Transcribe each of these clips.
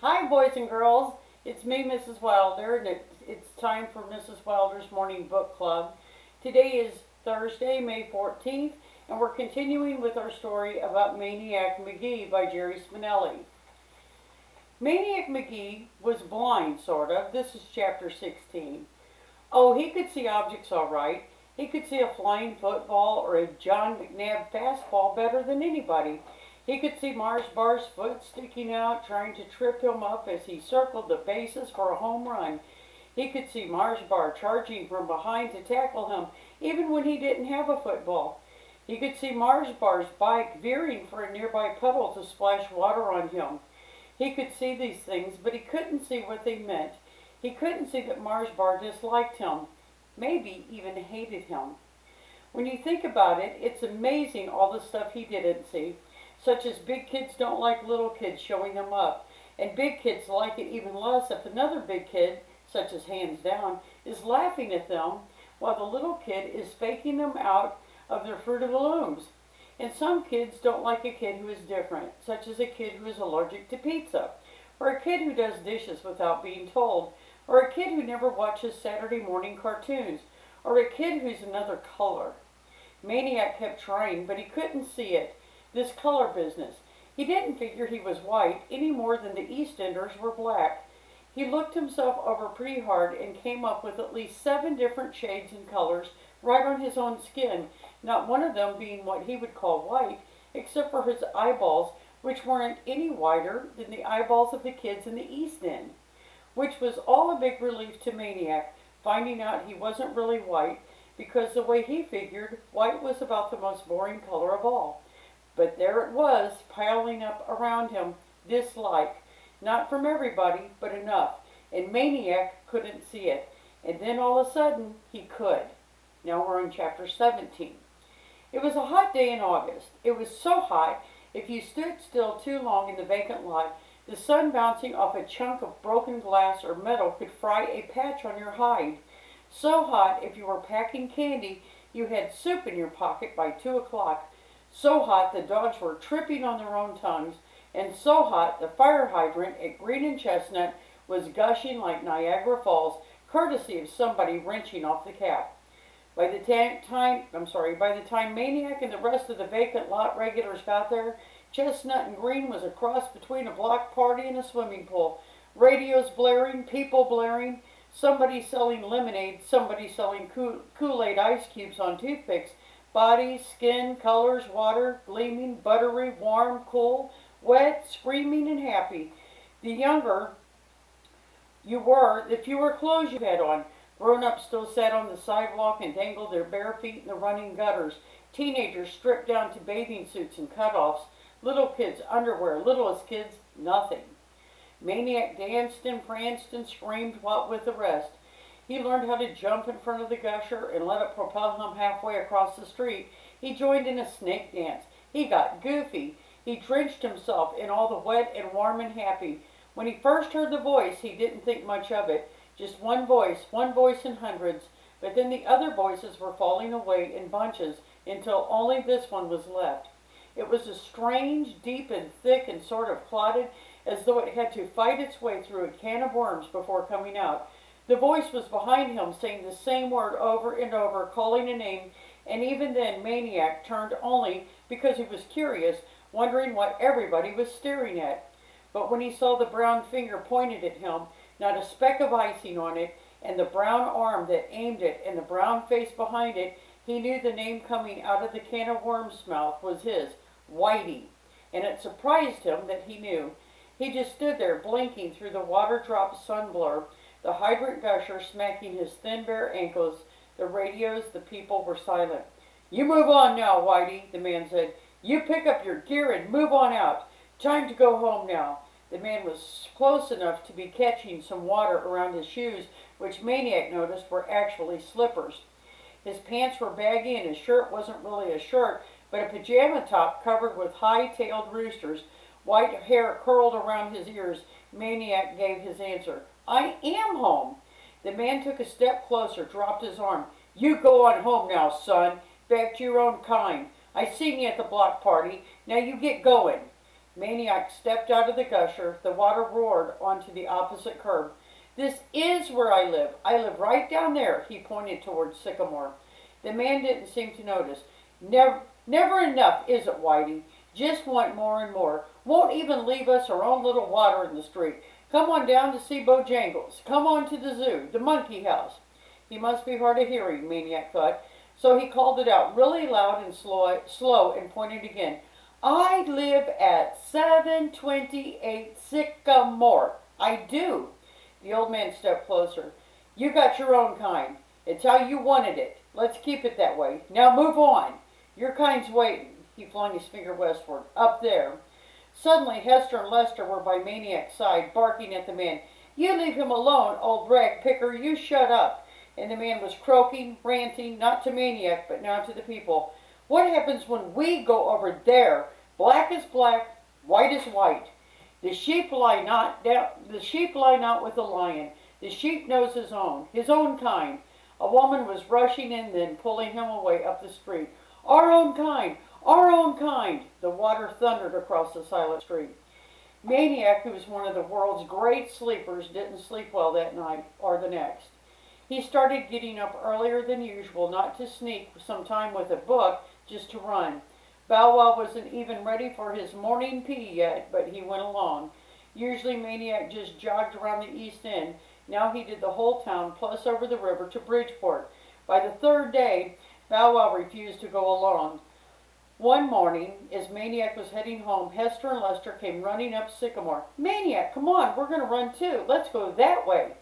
Hi, boys and girls. It's me, Mrs. Wilder, and it's time for Mrs. Wilder's Morning Book Club. Today is Thursday, May 14th, and we're continuing with our story about Maniac Magee by Jerry Spinelli. Maniac Magee was blind, sort of. This is chapter 16. Oh, he could see objects all right. He could see a flying football or a John McNabb fastball better than anybody. He could see Mars Bar's foot sticking out, trying to trip him up as he circled the bases for a home run. He could see Mars Bar charging from behind to tackle him, even when he didn't have a football. He could see Mars Bar's bike veering for a nearby puddle to splash water on him. He could see these things, but he couldn't see what they meant. He couldn't see that Mars Bar disliked him, maybe even hated him. When you think about it, it's amazing all the stuff he didn't see, such as big kids don't like little kids showing them up, and big kids like it even less if another big kid, such as hands down, is laughing at them while the little kid is faking them out of their Fruit of the Looms. And some kids don't like a kid who is different, such as a kid who is allergic to pizza, or a kid who does dishes without being told, or a kid who never watches Saturday morning cartoons, or a kid who's another color. Maniac kept trying, but he couldn't see it, this color business. He didn't figure he was white any more than the East Enders were black. He looked himself over pretty hard and came up with at least 7 different shades and colors right on his own skin, not one of them being what he would call white, except for his eyeballs, which weren't any whiter than the eyeballs of the kids in the East End, which was all a big relief to Maniac, finding out he wasn't really white, because the way he figured, white was about the most boring color of all. But there it was, piling up around him, dislike, not from everybody, but enough, and Maniac couldn't see it, and then all of a sudden, he could. Now we're on chapter 17. It was a hot day in August. It was so hot, if you stood still too long in the vacant lot, the sun bouncing off a chunk of broken glass or metal could fry a patch on your hide. So hot, if you were packing candy, you had soup in your pocket by 2 o'clock. So hot, the dogs were tripping on their own tongues, and so hot, the fire hydrant at Green and Chestnut was gushing like Niagara Falls, courtesy of somebody wrenching off the cap. By the time Maniac and the rest of the vacant lot regulars got there, Chestnut and Green was a cross between a block party and a swimming pool. Radios blaring, people blaring, somebody selling lemonade, somebody selling Kool-Aid ice cubes on toothpicks, bodies, skin, colors, water, gleaming, buttery, warm, cool, wet, screaming, and happy. The younger you were, the fewer clothes you had on. Grown-ups still sat on the sidewalk and dangled their bare feet in the running gutters. Teenagers stripped down to bathing suits and cutoffs. Little kids, underwear. Littlest kids, nothing. Maniac danced and pranced and screamed with the rest. He learned how to jump in front of the gusher and let it propel him halfway across the street. He joined in a snake dance. He got goofy. He drenched himself in all the wet and warm and happy. When he first heard the voice, he didn't think much of it. Just one voice in hundreds. But then the other voices were falling away in bunches until only this one was left. It was a strange, deep and thick and sort of clotted, as though it had to fight its way through a can of worms before coming out. The voice was behind him, saying the same word over and over, calling a name, and even then Maniac turned only because he was curious, wondering what everybody was staring at. But when he saw the brown finger pointed at him, not a speck of icing on it, and the brown arm that aimed it, and the brown face behind it, he knew the name coming out of the can of worms' mouth was his, Whitey. And it surprised him that he knew. He just stood there blinking through the water-dropped sun blur, the hydrant gusher smacking his thin bare ankles, the radios, the people were silent. "You move on now, Whitey," the man said. "You pick up your gear and move on out. Time to go home now." The man was close enough to be catching some water around his shoes, which Maniac noticed were actually slippers. His pants were baggy and his shirt wasn't really a shirt, but a pajama top covered with high-tailed roosters. White hair curled around his ears. Maniac gave his answer. "I am home." The man took a step closer, dropped his arm. "You go on home now, son. Back to your own kind. I seen you at the block party. Now you get going." Maniac stepped out of the gusher. The water roared onto the opposite curb. This is where I live. I live right down there. He pointed towards Sycamore. The man didn't seem to notice. Never enough, is it, Whitey? Just want more and more. Won't even leave us our own little water in the street. Come on down to see Bojangles. Come on to the zoo, the monkey house. He must be hard of hearing, Maniac thought. So he called it out really loud and slow and pointed again. I live at 728 Sycamore. I do. The old man stepped closer. You got your own kind. It's how you wanted it. Let's keep it that way. Now move on. Your kind's waiting. He flung his finger westward. Up there. Suddenly Hester and Lester were by Maniac's side, barking at the man. You leave him alone, old rag picker. You shut up. And the man was croaking, ranting, not to Maniac, but now to the people. What happens when we go over there? Black is black, white is white. The sheep lie not with the lion. The sheep knows his own kind. A woman was rushing in then, pulling him away up the street. Our own kind, our own kind. The water thundered across the silent street. Maniac, who was one of the world's great sleepers, didn't sleep well that night or the next. He started getting up earlier than usual, not to sneak some time with a book, just to run. Bow Wow wasn't even ready for his morning pee yet, but he went along. Usually Maniac just jogged around the East End. Now he did the whole town, plus over the river to Bridgeport. By the third day, Bow Wow refused to go along. One morning, as Maniac was heading home, Hester and Lester came running up Sycamore. Maniac, come on, we're going to run too. Let's go that way.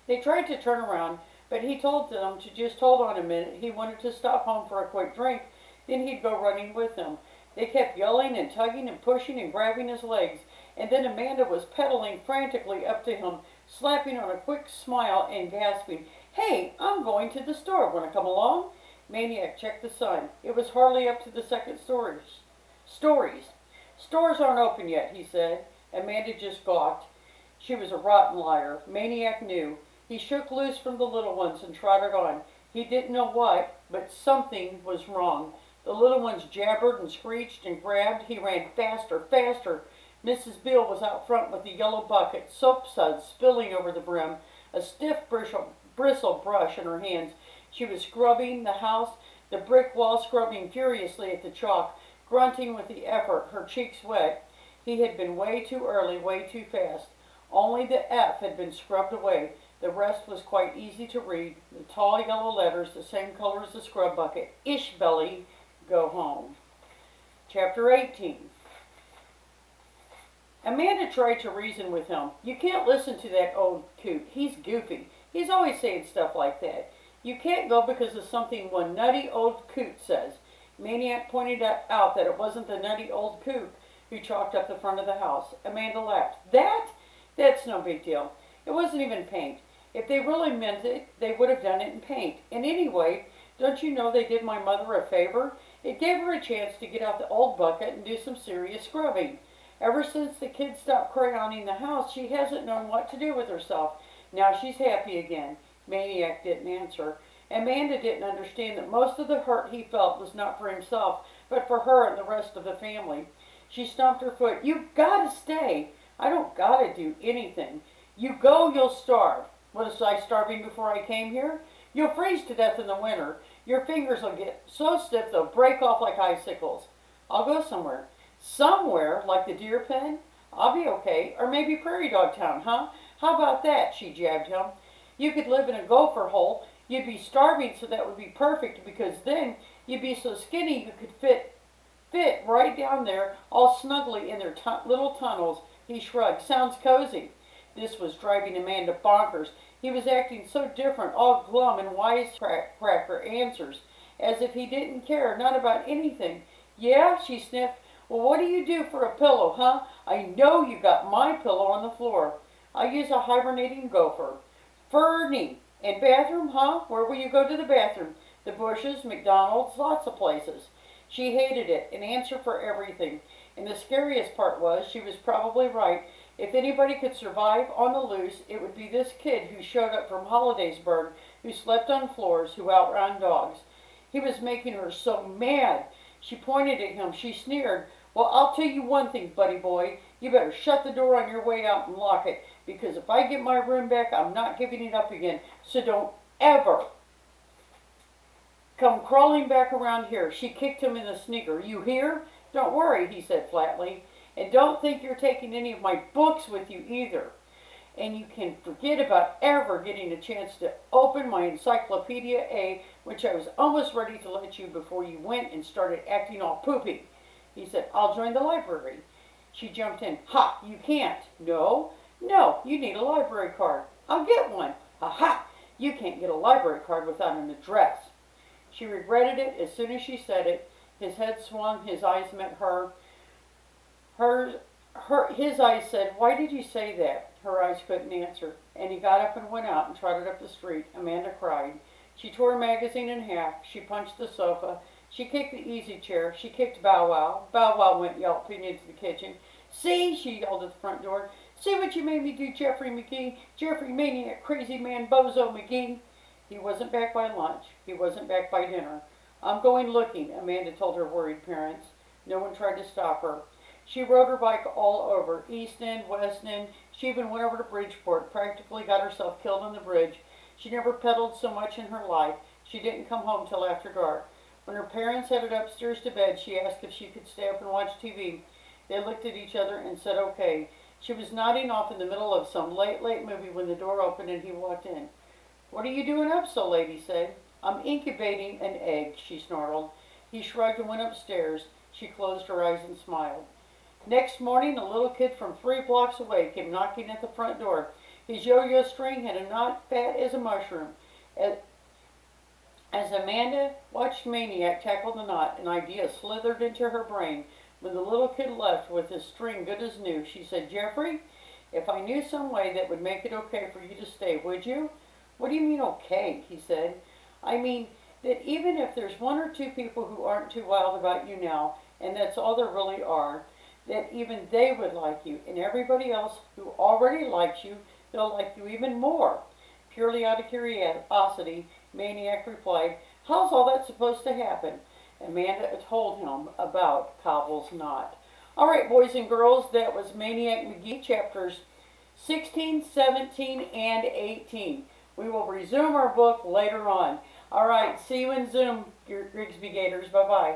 They tried to turn around, but he told them to just hold on a minute. He wanted to stop home for a quick drink. Then he'd go running with them. They kept yelling and tugging and pushing and grabbing his legs. And then Amanda was pedaling frantically up to him, slapping on a quick smile and gasping, Hey, I'm going to the store. Want to come along? Maniac checked the sun. It was hardly up to the second stories. Stores aren't open yet, he said. Amanda just gawked. She was a rotten liar. Maniac knew. He shook loose from the little ones and trotted on. He didn't know what, but something was wrong. The little ones jabbered and screeched and grabbed. He ran faster, faster. Mrs. Beale was out front with the yellow bucket, soap suds spilling over the brim, a stiff bristle brush in her hands. She was scrubbing the house, the brick wall, scrubbing furiously at the chalk, grunting with the effort, her cheeks wet. He had been way too early, way too fast. Only the F had been scrubbed away. The rest was quite easy to read. The tall yellow letters, the same color as the scrub bucket. Ishbelly, go home. Chapter 18. Amanda tried to reason with him. You can't listen to that old coot. He's goofy. He's always saying stuff like that. You can't go because of something one nutty old coot says. Maniac pointed out that it wasn't the nutty old coot who chalked up the front of the house. Amanda laughed. That's no big deal. It wasn't even paint. If they really meant it, they would have done it in paint. And anyway, don't you know they did my mother a favor? It gave her a chance to get out the old bucket and do some serious scrubbing. Ever since the kids stopped crayoning the house, she hasn't known what to do with herself. Now she's happy again. Maniac didn't answer. Amanda didn't understand that most of the hurt he felt was not for himself, but for her and the rest of the family. She stomped her foot. You gotta stay. I don't gotta do anything. You go, you'll starve. Was I starving before I came here? You'll freeze to death in the winter. Your fingers will get so stiff they'll break off like icicles. I'll go somewhere. Somewhere, like the deer pen? I'll be okay. Or maybe Prairie Dog Town, huh? How about that? She jabbed him. You could live in a gopher hole. You'd be starving, so that would be perfect, because then you'd be so skinny you could fit right down there, all snugly in their little tunnels. He shrugged. Sounds cozy. This was driving Amanda bonkers. He was acting so different, all glum and wisecracker answers, as if he didn't care, not about anything. Yeah, she sniffed. Well, what do you do for a pillow, huh? I know you got my pillow on the floor. I use a hibernating gopher. Fernie. And bathroom, huh? Where will you go to the bathroom? The bushes, McDonald's, lots of places. She hated it, an answer for everything. And the scariest part was, she was probably right. If anybody could survive on the loose, it would be this kid who showed up from Hollidaysburg, who slept on floors, who outran dogs. He was making her so mad. She pointed at him. She sneered. Well, I'll tell you one thing, buddy boy. You better shut the door on your way out and lock it, because if I get my room back, I'm not giving it up again. So don't ever come crawling back around here. She kicked him in the sneaker. You hear? Don't worry, he said flatly. And don't think you're taking any of my books with you either. And you can forget about ever getting a chance to open my Encyclopedia A, which I was almost ready to let you before you went and started acting all poopy. He said, I'll join the library. She jumped in. Ha, you can't. No, you need a library card. I'll get one. Aha, you can't get a library card without an address. She regretted it as soon as she said it. His head swung, his eyes met his eyes said, why did you say that? Her eyes couldn't answer. And he got up and went out and trotted up the street. Amanda cried. She tore a magazine in half. She punched the sofa. She kicked the easy chair. She kicked Bow Wow. Bow Wow went yelping into the kitchen. See, she yelled at the front door. See what you made me do, Jeffrey McGee. Jeffrey Maniac, crazy man, Bozo McGee. He wasn't back by lunch. He wasn't back by dinner. I'm going looking, Amanda told her worried parents. No one tried to stop her. She rode her bike all over, East End, West End. She even went over to Bridgeport, practically got herself killed on the bridge. She never pedaled so much in her life. She didn't come home till after dark. When her parents headed upstairs to bed, she asked if she could stay up and watch TV. They looked at each other and said okay. She was nodding off in the middle of some late movie when the door opened and he walked in. What are you doing up so late, he said. I'm incubating an egg, she snarled. He shrugged and went upstairs. She closed her eyes and smiled. Next morning, a little kid from 3 blocks away came knocking at the front door. His yo-yo string had a knot fat as a mushroom. As Amanda watched Maniac tackle the knot, an idea slithered into her brain. When the little kid left with his string good as new, she said, Jeffrey, if I knew some way that would make it okay for you to stay, would you? What do you mean okay? He said. I mean that even if there's 1 or 2 people who aren't too wild about you now, and that's all there really are, that even they would like you, and everybody else who already likes you, they'll like you even more. Purely out of curiosity, Maniac replied, how's all that supposed to happen? Amanda told him about Cobble's knot. All right, boys and girls, that was Maniac Magee, chapters 16, 17, and 18. We will resume our book later on. All right, see you in Zoom, Grigsby Gators. Bye-bye.